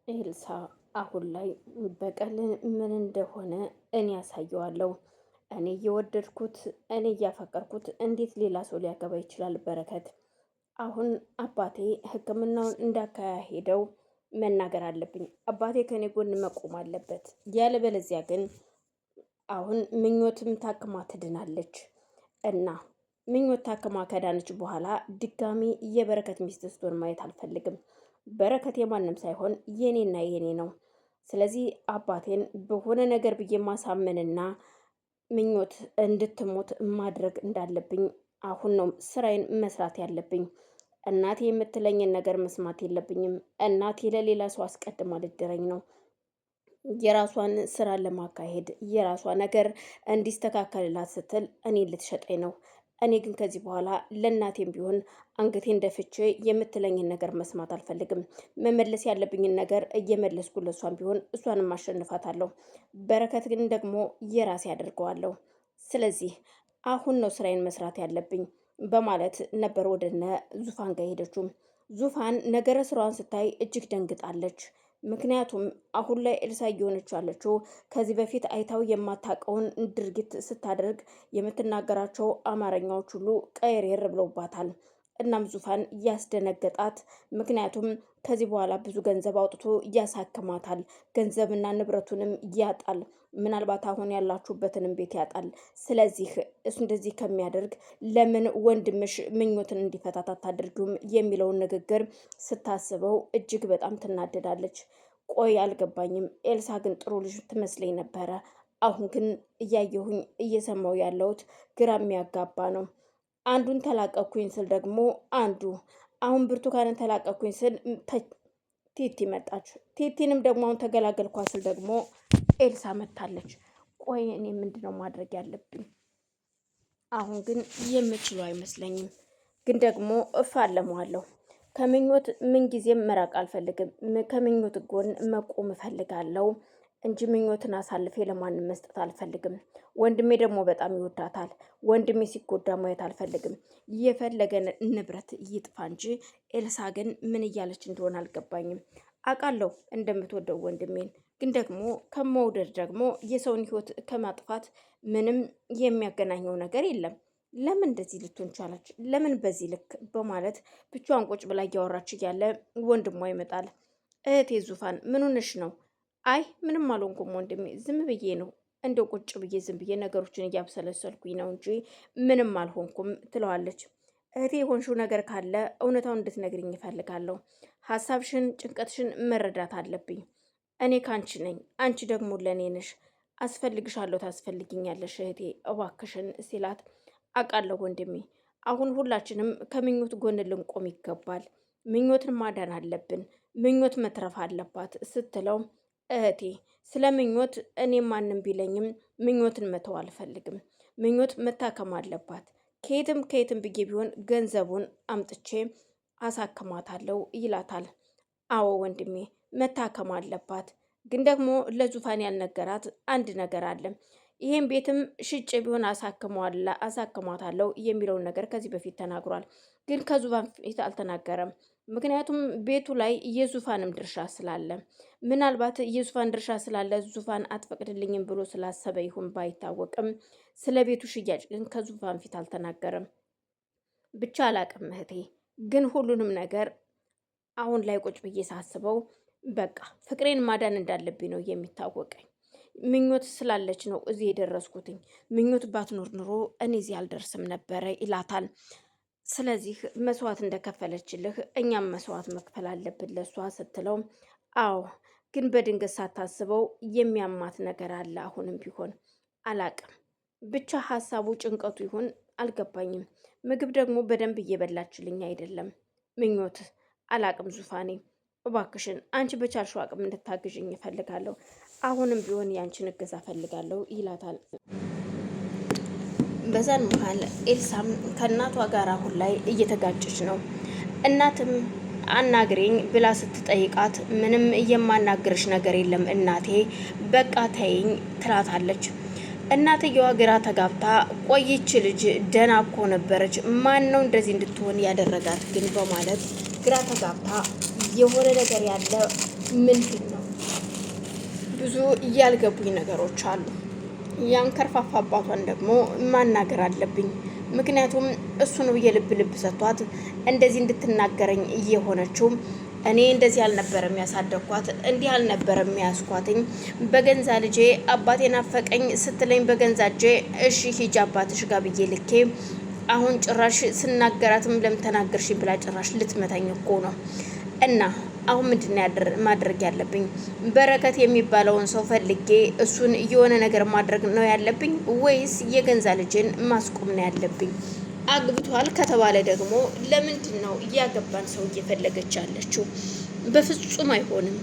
ኤልሳ አሁን ላይ በቀል ምን እንደሆነ እኔ ያሳየዋለሁ። እኔ እየወደድኩት እኔ እያፈቀርኩት እንዴት ሌላ ሰው ሊያገባ ይችላል? በረከት አሁን አባቴ ሕክምናውን እንዳካሄደው መናገር አለብኝ። አባቴ ከኔ ጎን መቆም አለበት። ያለበለዚያ ግን አሁን ምኞትም ታክማ ትድናለች እና ምኞት ታክማ ከዳነች በኋላ ድጋሚ የበረከት ሚስት ስትሆን ማየት አልፈልግም። በረከት የማንም ሳይሆን የኔና የኔ ነው። ስለዚህ አባቴን በሆነ ነገር ብዬ ማሳመንና ምኞት እንድትሞት ማድረግ እንዳለብኝ አሁን ነው ስራዬን መስራት ያለብኝ። እናቴ የምትለኝን ነገር መስማት የለብኝም። እናቴ ለሌላ ሰው አስቀድማ ልትድረኝ ነው። የራሷን ስራ ለማካሄድ የራሷ ነገር እንዲስተካከልላት ስትል እኔ ልትሸጠኝ ነው። እኔ ግን ከዚህ በኋላ ለእናቴም ቢሆን አንገቴን ደፍቼ የምትለኝን ነገር መስማት አልፈልግም። መመለስ ያለብኝን ነገር እየመለስኩ ለእሷም ቢሆን እሷንም አሸንፋታለሁ። በረከት ግን ደግሞ የራሴ አድርገዋለሁ። ስለዚህ አሁን ነው ስራዬን መስራት ያለብኝ በማለት ነበር ወደነ ዙፋን ጋር ሄደችው። ዙፋን ነገረ ስራዋን ስታይ እጅግ ደንግጣለች። ምክንያቱም አሁን ላይ ኤልሳ እየሆነች ያለችው ከዚህ በፊት አይታው የማታውቀውን ድርጊት ስታደርግ የምትናገራቸው አማርኛዎች ሁሉ ቀየር ብለውባታል። እናም ዙፋን እያስደነገጣት፣ ምክንያቱም ከዚህ በኋላ ብዙ ገንዘብ አውጥቶ እያሳክማታል። ገንዘብና ንብረቱንም ያጣል። ምናልባት አሁን ያላችሁበትንም ቤት ያጣል። ስለዚህ እሱ እንደዚህ ከሚያደርግ ለምን ወንድምሽ ምኞትን እንዲፈታት አታደርጊውም የሚለውን ንግግር ስታስበው እጅግ በጣም ትናደዳለች። ቆይ አልገባኝም። ኤልሳ ግን ጥሩ ልጅ ትመስለኝ ነበረ። አሁን ግን እያየሁኝ እየሰማው ያለሁት ግራ የሚያጋባ ነው። አንዱን ተላቀኩኝ ስል ደግሞ አንዱ አሁን ብርቱካንን ተላቀኩኝ ስል ቲቲ መጣች። ቲቲንም ደግሞ አሁን ተገላገልኳ ስል ደግሞ ኤልሳ መታለች። ቆይ እኔ ምንድነው ማድረግ ያለብኝ? አሁን ግን የምችለው አይመስለኝም። ግን ደግሞ እፋለመዋለሁ። ከምኞት ምንጊዜም መራቅ አልፈልግም። ከምኞት ጎን መቆም እፈልጋለሁ እንጂ ምኞትን አሳልፌ ለማንም መስጠት አልፈልግም። ወንድሜ ደግሞ በጣም ይወዳታል። ወንድሜ ሲጎዳ ማየት አልፈልግም። የፈለገ ንብረት ይጥፋ እንጂ ኤልሳ ግን ምን እያለች እንደሆነ አልገባኝም። አውቃለሁ እንደምትወደው ወንድሜን፣ ግን ደግሞ ከመውደድ ደግሞ የሰውን ሕይወት ከማጥፋት ምንም የሚያገናኘው ነገር የለም። ለምን እንደዚህ ልትሆን ቻለች? ለምን በዚህ ልክ? በማለት ብቻዋን ቁጭ ብላ እያወራች እያለ ወንድሟ ይመጣል። እህቴ ዙፋን ምን ሆነሽ ነው? አይ ምንም አልሆንኩም ወንድሜ፣ ዝም ብዬ ነው እንደው ቁጭ ብዬ ዝም ብዬ ነገሮችን እያብሰለሰልኩኝ ነው እንጂ ምንም አልሆንኩም ትለዋለች። እህቴ የሆንሽው ነገር ካለ እውነታውን እንድትነግሪኝ እፈልጋለሁ። ሀሳብሽን፣ ጭንቀትሽን መረዳት አለብኝ። እኔ ካንቺ ነኝ፣ አንቺ ደግሞ ለእኔ ነሽ። አስፈልግሻለሁ፣ ታስፈልጊኛለሽ እህቴ እባክሽን ሲላት፣ አውቃለሁ ወንድሜ፣ አሁን ሁላችንም ከምኞት ጎን ልንቆም ይገባል። ምኞትን ማዳን አለብን። ምኞት መትረፍ አለባት ስትለው፣ እህቴ ስለ ምኞት እኔ ማንም ቢለኝም ምኞትን መተው አልፈልግም። ምኞት መታከም አለባት። ከየትም ብዬ ቢሆን ገንዘቡን አምጥቼ አሳክማታለሁ ይላታል። አዎ ወንድሜ መታከም አለባት። ግን ደግሞ ለዙፋን ያልነገራት አንድ ነገር አለ። ይሄን ቤትም ሽጬ ቢሆን አሳክማታለሁ የሚለውን ነገር ከዚህ በፊት ተናግሯል። ግን ከዙፋን ፊት አልተናገረም። ምክንያቱም ቤቱ ላይ የዙፋንም ድርሻ ስላለ፣ ምናልባት የዙፋን ድርሻ ስላለ ዙፋን አትፈቅድልኝም ብሎ ስላሰበ ይሁን ባይታወቅም፣ ስለ ቤቱ ሽያጭ ግን ከዙፋን ፊት አልተናገረም። ብቻ አላቅም እህቴ፣ ግን ሁሉንም ነገር አሁን ላይ ቁጭ ብዬ ሳስበው በቃ ፍቅሬን ማዳን እንዳለብኝ ነው የሚታወቀኝ። ምኞት ስላለች ነው እዚህ የደረስኩትኝ። ምኞት ባትኖር ኑሮ እኔ እዚህ አልደርስም ነበረ ይላታል። ስለዚህ መስዋዕት እንደከፈለችልህ እኛም መስዋዕት መክፈል አለብን ለሷ ስትለው፣ አዎ ግን በድንገት ሳታስበው የሚያማት ነገር አለ። አሁንም ቢሆን አላቅም፣ ብቻ ሀሳቡ ጭንቀቱ ይሁን አልገባኝም። ምግብ ደግሞ በደንብ እየበላችልኝ አይደለም። ምኞት አላቅም ዙፋኔ፣ እባክሽን አንቺ በቻልሽው አቅም እንድታግዥኝ እፈልጋለሁ። አሁንም ቢሆን ያንቺን እገዛ እፈልጋለሁ ይላታል። በዛን መሀል ኤልሳም ከእናቷ ጋር አሁን ላይ እየተጋጨች ነው። እናትም አናግሬኝ ብላ ስትጠይቃት ምንም የማናግርሽ ነገር የለም እናቴ፣ በቃ ተይኝ ትላታለች። እናትየዋ ግራ ተጋብታ ቆይች ልጅ ደህና እኮ ነበረች፣ ማን ነው እንደዚህ እንድትሆን ያደረጋት ግን በማለት ግራ ተጋብታ የሆነ ነገር ያለ ምንድን ነው? ብዙ ያልገቡኝ ነገሮች አሉ። ያን ከርፋፋ አባቷን ደግሞ ማናገር አለብኝ። ምክንያቱም እሱ ነው የልብ ልብ ሰጥቷት እንደዚህ እንድትናገረኝ እየሆነችው። እኔ እንደዚህ አልነበረም ያሳደግኳት፣ እንዲህ አልነበረም ያስኳትኝ። በገንዛ ልጄ አባቴ ናፈቀኝ ስትለኝ በገንዛ እጄ እሺ ሂጅ አባትሽ ጋር ብዬ ልኬ፣ አሁን ጭራሽ ስናገራትም ለምን ተናገርሽ ብላ ጭራሽ ልትመታኝ እኮ ነው። እና አሁን ምንድነው ማድረግ ያለብኝ? በረከት የሚባለውን ሰው ፈልጌ እሱን የሆነ ነገር ማድረግ ነው ያለብኝ ወይስ የገንዛ ልጄን ማስቆም ነው ያለብኝ? አግብቷል ከተባለ ደግሞ ለምንድን ነው እያገባን ሰው እየፈለገች ያለችው? በፍጹም አይሆንም፣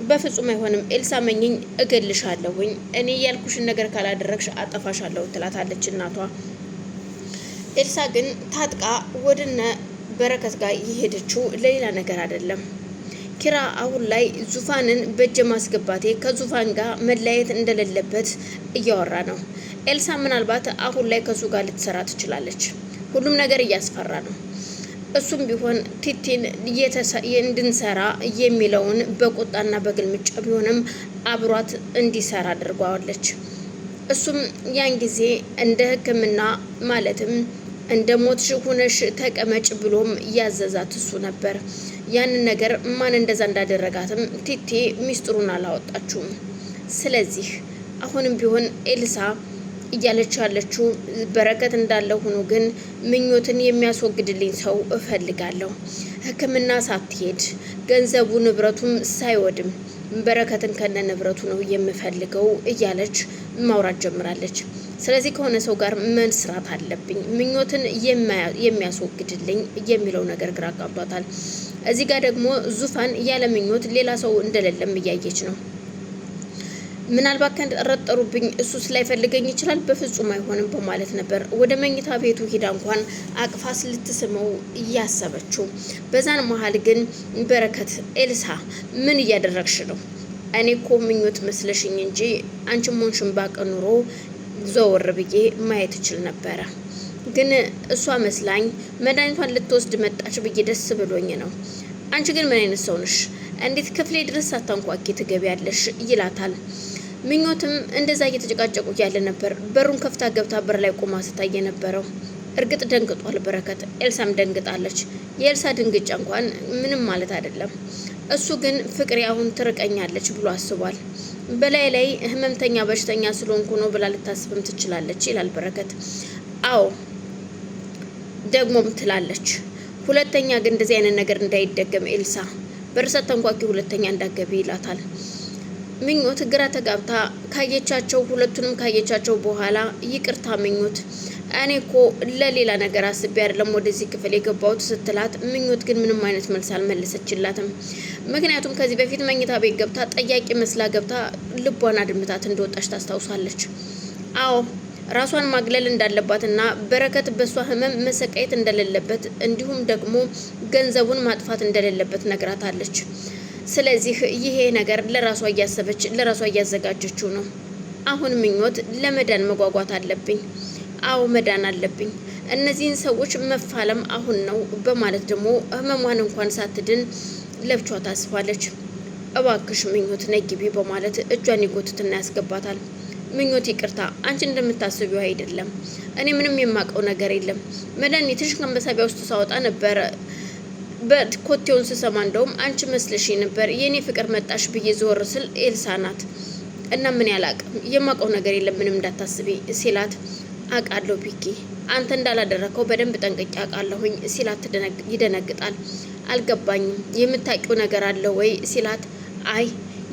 በፍጹም አይሆንም። ኤልሳ መኝኝ፣ እገልሻለሁኝ። እኔ ያልኩሽን ነገር ካላደረግሽ አጠፋሻለሁ ትላታለች እናቷ። ኤልሳ ግን ታጥቃ ወደነ በረከት ጋር የሄደችው ለሌላ ነገር አይደለም። ኪራ አሁን ላይ ዙፋንን በእጅ ማስገባቴ ከዙፋን ጋር መለያየት እንደሌለበት እያወራ ነው። ኤልሳ ምናልባት አሁን ላይ ከሱ ጋር ልትሰራ ትችላለች። ሁሉም ነገር እያስፈራ ነው። እሱም ቢሆን ቲቲን እንድንሰራ የሚለውን በቁጣና በግልምጫ ቢሆንም አብሯት እንዲሰራ አድርጓለች። እሱም ያን ጊዜ እንደ ሕክምና ማለትም እንደ ሞትሽ ሆነሽ ተቀመጭ ብሎም ያዘዛት እሱ ነበር። ያንን ነገር ማን እንደዛ እንዳደረጋትም ቲቲ ሚስጥሩን አላወጣችውም። ስለዚህ አሁንም ቢሆን ኤልሳ እያለች ያለችው በረከት እንዳለ ሆኖ ግን ምኞትን የሚያስወግድልኝ ሰው እፈልጋለሁ። ሕክምና ሳትሄድ ገንዘቡ ንብረቱም ሳይወድም በረከትን ከነ ንብረቱ ነው የምፈልገው እያለች ማውራት ጀምራለች። ስለዚህ ከሆነ ሰው ጋር መስራት አለብኝ፣ ምኞትን የሚያስወግድልኝ የሚለው ነገር ግራ አጋብቷታል። እዚህ ጋር ደግሞ ዙፋን ያለ ምኞት ሌላ ሰው እንደሌለም እያየች ነው። ምናልባት ከጠረጠሩብኝ እሱ ስላይፈልገኝ ይችላል፣ በፍጹም አይሆንም በማለት ነበር ወደ መኝታ ቤቱ ሂዳ እንኳን አቅፋስ ልትስመው እያሰበችው። በዛን መሀል ግን በረከት ኤልሳ ምን እያደረግሽ ነው? እኔ እኮ ምኞት መስለሽኝ እንጂ አንቺም ሆንሽን ባቀ ኑሮ ዘወር ብዬ ማየት እችል ነበረ። ግን እሷ መስላኝ መድኃኒቷን ልትወስድ መጣች ብዬ ደስ ብሎኝ ነው። አንቺ ግን ምን አይነት ሰው ነሽ? እንዴት ክፍሌ ድረስ ሳታንኳኪ ትገቢያለሽ? ይላታል። ምኞትም እንደዛ እየተጨቃጨቁ ያለ ነበር በሩን ከፍታ ገብታ በር ላይ ቆማ ስታይ ነበረው። እርግጥ ደንግጧል በረከት፣ ኤልሳም ደንግጣለች። የኤልሳ ድንግጫ እንኳን ምንም ማለት አይደለም። እሱ ግን ፍቅሬ አሁን ትርቀኛለች ብሎ አስቧል። በላይ ላይ ህመምተኛ በሽተኛ ስለሆንኩ ነው ብላ ልታስብም ትችላለች ይላል በረከት። አዎ ደግሞም ትላለች። ሁለተኛ ግን እንደዚህ አይነት ነገር እንዳይደገም ኤልሳ በርሰት ተንኳኪ ሁለተኛ እንዳገቢ ይላታል። ምኞት ግራ ተጋብታ ካየቻቸው ሁለቱንም ካየቻቸው በኋላ ይቅርታ ምኞት፣ እኔ እኮ ለሌላ ነገር አስቤ አይደለም ወደዚህ ክፍል የገባሁት ስትላት፣ ምኞት ግን ምንም አይነት መልስ አልመለሰችላትም። ምክንያቱም ከዚህ በፊት መኝታ ቤት ገብታ ጠያቂ መስላ ገብታ ልቧን አድምታት እንደወጣች ታስታውሳለች። አዎ ራሷን ማግለል እንዳለባትና በረከት በሷ ህመም መሰቃየት እንደሌለበት እንዲሁም ደግሞ ገንዘቡን ማጥፋት እንደሌለበት ነግራታለች። ስለዚህ ይሄ ነገር ለራሷ እያሰበች ለራሷ እያዘጋጀችው ነው። አሁን ምኞት ለመዳን መጓጓት አለብኝ። አዎ መዳን አለብኝ። እነዚህን ሰዎች መፋለም አሁን ነው በማለት ደግሞ ህመሟን እንኳን ሳትድን ለብቻ ታስፋለች። እባክሽ ምኞት ነይ ግቢ በማለት እጇን ይጎትትና ያስገባታል። ምኞት ይቅርታ፣ አንቺ እንደምታስቢው አይደለም። እኔ ምንም የማውቀው ነገር የለም። መድኃኒትሽ ከመሳቢያ ውስጥ ሳወጣ ነበረ በኮቴውን ስሰማ እንደውም አንቺ መስለሽ ነበር። የኔ ፍቅር መጣሽ ብዬ ዞር ስል ኤልሳ ናት እና ምን ያላቅም የማውቀው ነገር የለም ምንም እንዳታስቢ ሲላት፣ አውቃለሁ ቢኪ፣ አንተ እንዳላደረከው በደንብ ጠንቅቄ አውቃለሁኝ ሲላት ይደነግጣል። አልገባኝም፣ የምታውቂው ነገር አለ ወይ ሲላት፣ አይ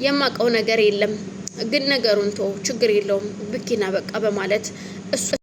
የማውቀው ነገር የለም ግን ነገሩን ተው ችግር የለውም ብኪና በቃ በማለት እሱ